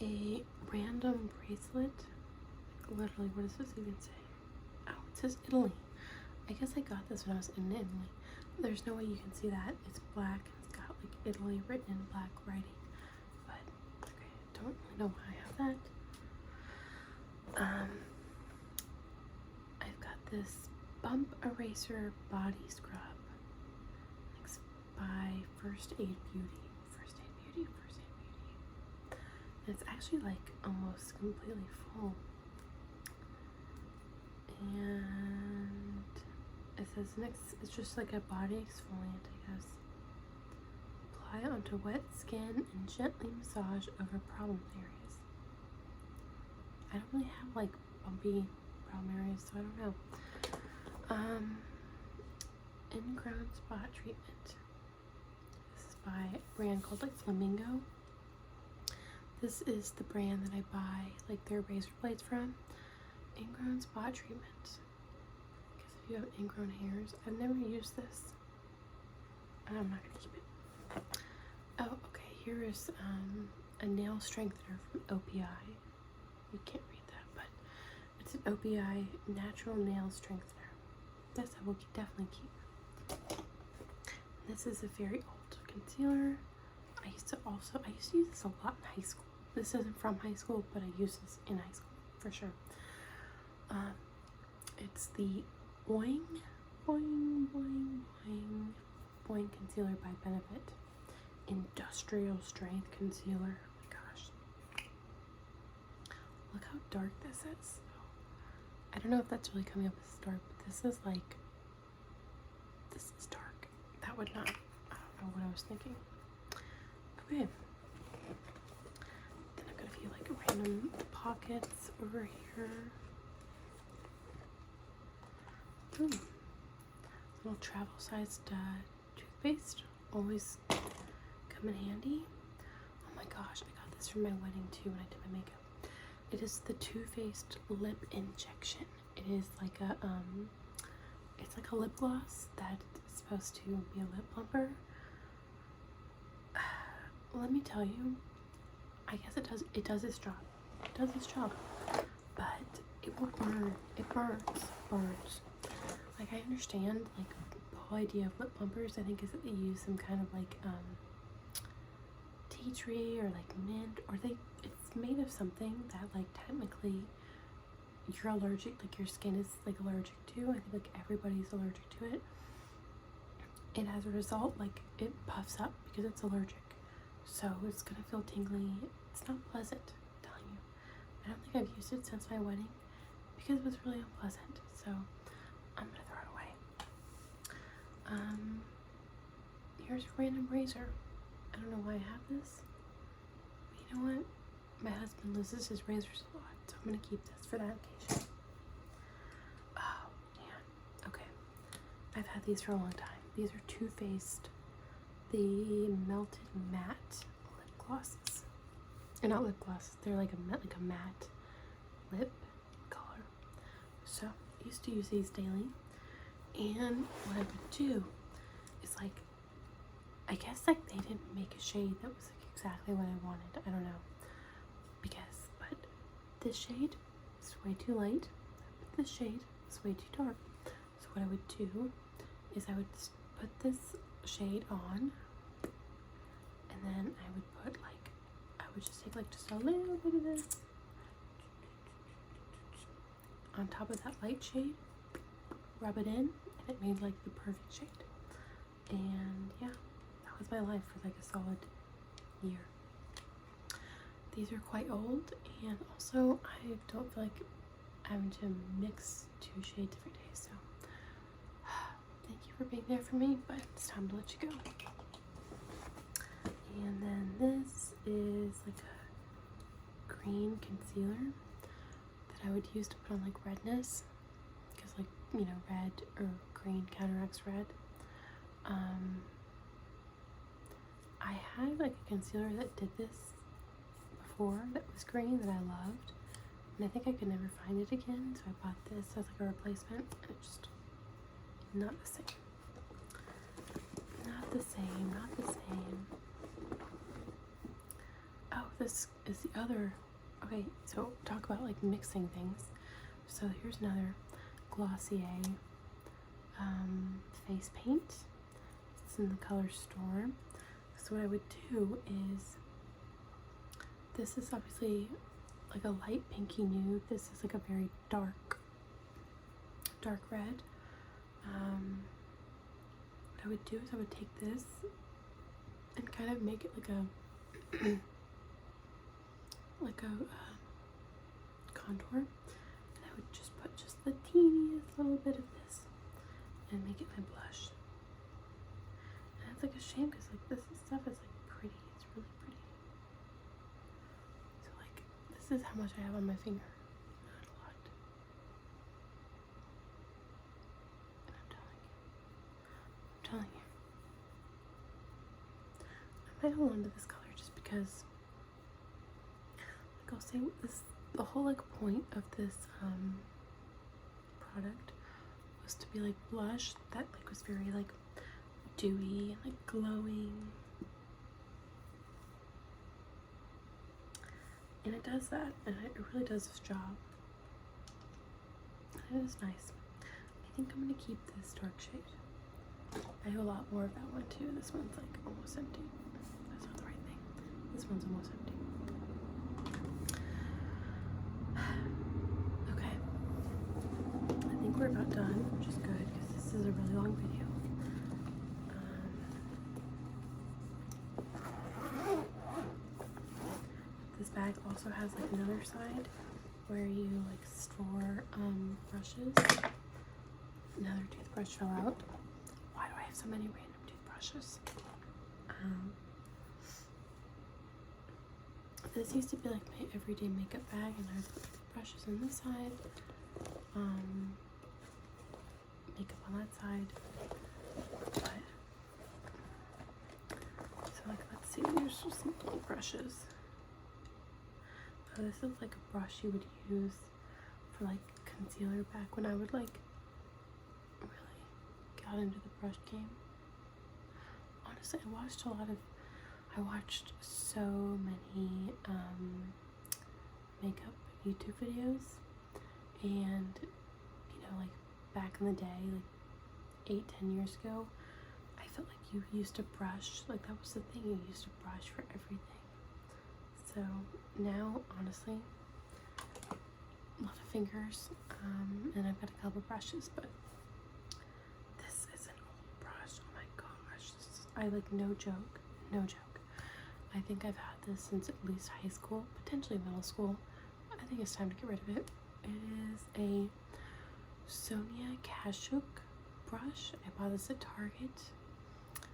A random bracelet. Literally, what does this even say? Oh, it says Italy. I guess I got this when I was in Italy. There's no way you can see that. It's black. It's got like Italy written in black writing. But okay, I don't really know why I have that. I've got this bump eraser body scrub mixed by First Aid Beauty. And it's actually like almost completely full. And it says next, it's just like a body exfoliant, I guess. Apply onto wet skin and gently massage over problem areas. I don't really have like bumpy problem areas, so I don't know. Ingrown spot treatment. This is by a brand called like Flamingo. This is the brand that I buy like their razor blades from. Ingrown spot treatment. Because if you have ingrown hairs, I've never used this. And I'm not gonna keep it. Oh, okay. Here is a nail strengthener from OPI. You can't read that, but it's an OPI natural nail strengthener. This I will definitely keep. This is a very old concealer. I used to use this a lot in high school. This isn't from high school, but I used this in high school for sure. It's the Boing Concealer by Benefit Industrial Strength Concealer. Oh my gosh. Look how dark this is. I don't know if that's really coming up as dark, but this is dark. That would not, I don't know what I was thinking. Okay. Then I've got a few like random pockets over here. Little travel sized toothpaste always come in handy. Oh my gosh, I got this for my wedding too when I did my makeup. It is the Too Faced Lip Injection. It is like a it's like a lip gloss that is supposed to be a lip plumper. Let me tell you, I guess it does its job. It does its job. But it will burn. It burns. Like, I understand, like, the whole idea of lip plumpers, I think, is that they use some kind of like tea tree or like mint, or it's made of something that like technically you're allergic, like your skin is like allergic to. I think like everybody's allergic to it. And as a result, like, it puffs up because it's allergic. So it's gonna feel tingly. It's not pleasant, I'm telling you. I don't think I've used it since my wedding because it was really unpleasant. So I'm gonna throw it away. Here's a random razor. I don't know why I have this, but you know what? My husband loses his razors a lot, so I'm gonna keep this for that occasion. Oh man. Okay. I've had these for a long time. These are Too Faced, the Melted Matte Lip Glosses. They're not lip glosses, they're like a matte lip color. So I used to use these daily, and what I would do is, like, I guess like they didn't make a shade that was like exactly what I wanted. I don't know, but this shade is way too light. This shade is way too dark. So what I would do is I would put this shade on, and then I would put like, I would just take like just a little bit of this on top of that light shade, rub it in, and it made like the perfect shade. And yeah, that was my life for like a solid year. These are quite old, and also I don't feel like having to mix two shades every day, so thank you for being there for me, but it's time to let you go. And then this is like a green concealer that I would use to put on like redness, because like, you know, red or green counteracts red. I had like a concealer that did this before that was green that I loved, and I think I could never find it again, so I bought this as like a replacement, and it's just not the same. Not the same, not the same. Oh, this is the other. Okay, so talk about like mixing things. So here's another Glossier face paint. It's in the color Storm. So what I would do is, this is obviously like a light pinky nude. This is like a very dark red. What I would do is I would take this and kind of make it like a like a contour, and I would just put just the teeniest little bit of this and make it my blush. And it's like a shame because like this stuff is like pretty. It's really pretty. So like, this is how much I have on my finger. Not a lot. And I'm telling you. I might hold on to this color just because, like, I'll say this, the whole like point of this product was to be like blush that like was very like dewy and like glowing, and it does that, and it really does its job, and it is nice. I think I'm gonna keep this dark shade. I have a lot more of that one too. This one's like almost empty. That's not the right thing. This one's almost empty. Okay, I think we're about done, which is good because this is a really long video. This bag also has like another side where you like store brushes. Another toothbrush fell out. Why do I have so many random toothbrushes? This used to be like my everyday makeup bag, and I put brushes on this side, makeup on that side, but here's just some little brushes. This is like a brush you would use for like concealer back when I would like really got into the brush game. Honestly, I watched so many makeup YouTube videos, and you know, like back in the day, like 8-10 years ago, I felt like you used a brush, like that was the thing, you used a brush for everything. So now, honestly, a lot of fingers, and I've got a couple brushes, but this is an old brush. Oh my gosh, I like, no joke. I think I've had this since at least high school, potentially middle school. I think it's time to get rid of it. It is a Sonia Kashuk brush. I bought this at Target. I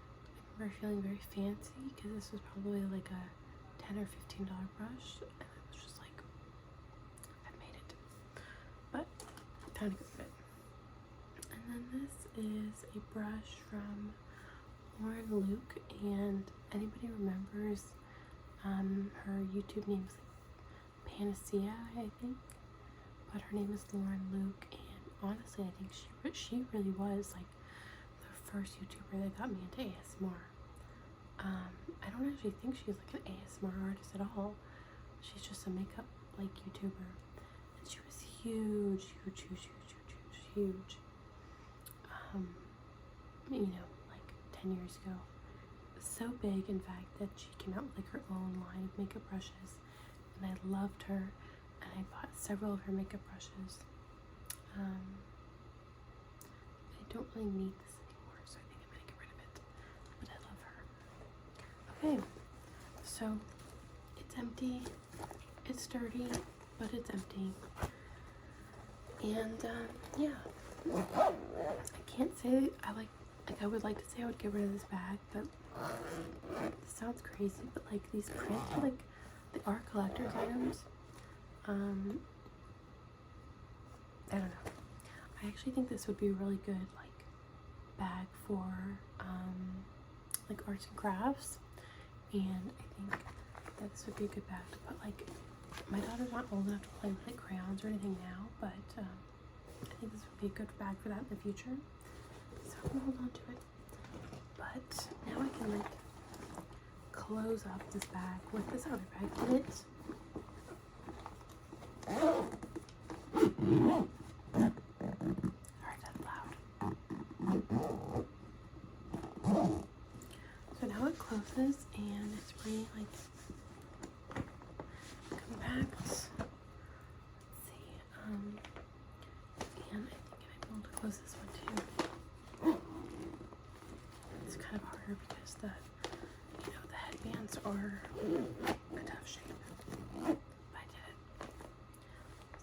remember feeling very fancy because this was probably like a $10 or $15 brush, and I was just like, I've made it. But time to get rid of it. And then this is a brush from Lauren Luke, and anybody remembers her YouTube name is like Panacea, I think, but her name is Lauren Luke, and honestly I think she really was like the first YouTuber that got me into ASMR. I don't actually think she's like an ASMR artist at all. She's just a makeup like YouTuber, and she was huge. You know, like 10 years ago. So big, in fact, that she came out with like her own line of makeup brushes, and I loved her, and I bought several of her makeup brushes. I don't really need this anymore, so I think I'm gonna get rid of it, but I love her. Okay, so it's empty, it's dirty, but it's empty, and yeah, I can't say I would like to say I would get rid of this bag, but this sounds crazy, but like these prints, like they are collector's items. I don't know. I actually think this would be a really good like bag for like arts and crafts, and I think that this would be a good bag to put, like, my daughter's not old enough to play with like crayons or anything now, but I think this would be a good bag for that in the future. So I'm gonna hold on to it. But now I can like close up this bag with this other bag in it. Sorry, that's loud. So now it closes and it's pretty like compact. Let's see. And I think I might be able to close this one too. It's kind of harder because the headbands are a tough shape. But I did it.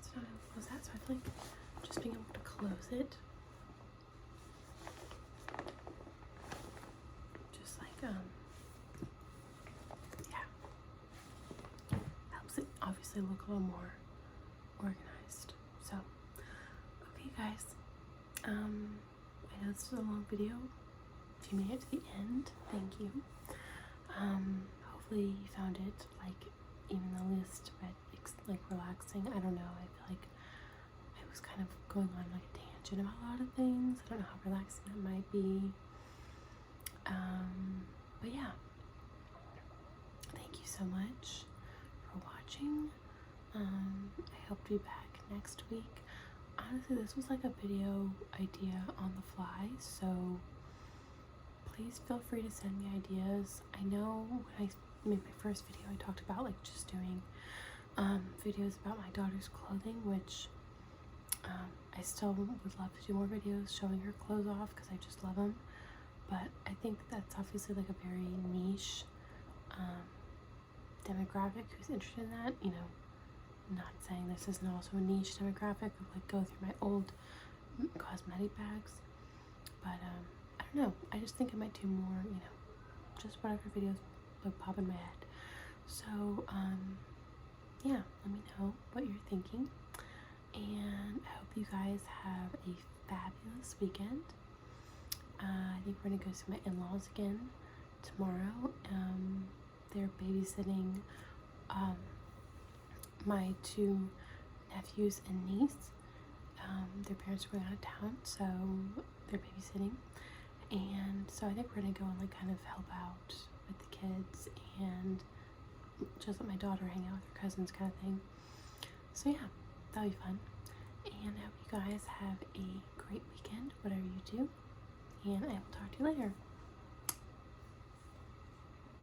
So now I'm gonna close that. So I feel like just being able to close it, just like yeah, helps it obviously look a little more organized. So okay, guys. I know this is a long video. If you made it to the end, thank you. Hopefully you found it like even the least bit like relaxing. I don't know. I feel like I was kind of going on like a tangent about a lot of things. I don't know how relaxing that might be. But yeah. Thank you so much for watching. I hope to be back next week. Honestly, this was like a video idea on the fly, so please feel free to send me ideas. I know when I made my first video, I talked about like just doing videos about my daughter's clothing, which I still would love to do more videos showing her clothes off because I just love them. But I think that's obviously like a very niche demographic who's interested in that. You know, not saying this isn't also a niche demographic of like go through my old cosmetic bags, but I don't know. I just think I might do more, you know, just whatever videos like pop in my head. So yeah, let me know what you're thinking, and I hope you guys have a fabulous weekend. I think we're gonna go see my in-laws again tomorrow. they're babysitting my two nephews and niece. Their parents are going out of town, so they're babysitting. And so I think we're gonna go and like kind of help out with the kids and just let my daughter hang out with her cousins, kind of thing. So yeah, that'll be fun. And I hope you guys have a great weekend, whatever you do. And I will talk to you later.